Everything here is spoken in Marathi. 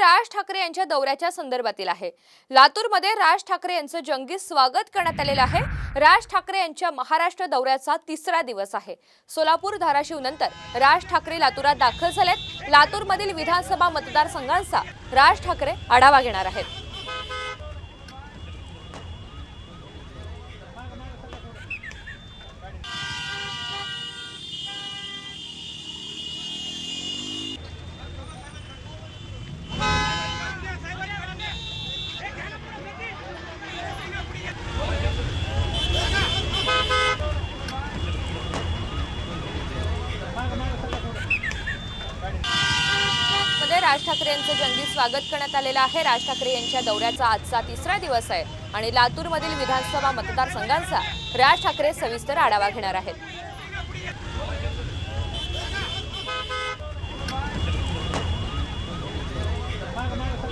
राज ठाकरे यांच्या दौऱ्याच्या संदर्भातील आहे। लातूरमध्ये राज ठाकरे यांचं जंगी स्वागत करण्यात आलेलं आहे। राज ठाकरे यांच्या महाराष्ट्र दौऱ्याचा तिसरा दिवस आहे। सोलापूर धाराशिव नंतर राज ठाकरे लातूरात दाखल झालेत। लातूरमधील विधानसभा मतदारसंघांचा राज ठाकरे आढावा घेणार आहेत। राज ठाकरे यांचं जंगी स्वागत करण्यात आलेलं आहे। राज ठाकरे यांच्या दौऱ्याचा आजचा तिसरा दिवस आहे आणि लातूरमधील विधानसभा मतदारसंघांचा राज ठाकरे सविस्तर आढावा घेणार आहेत।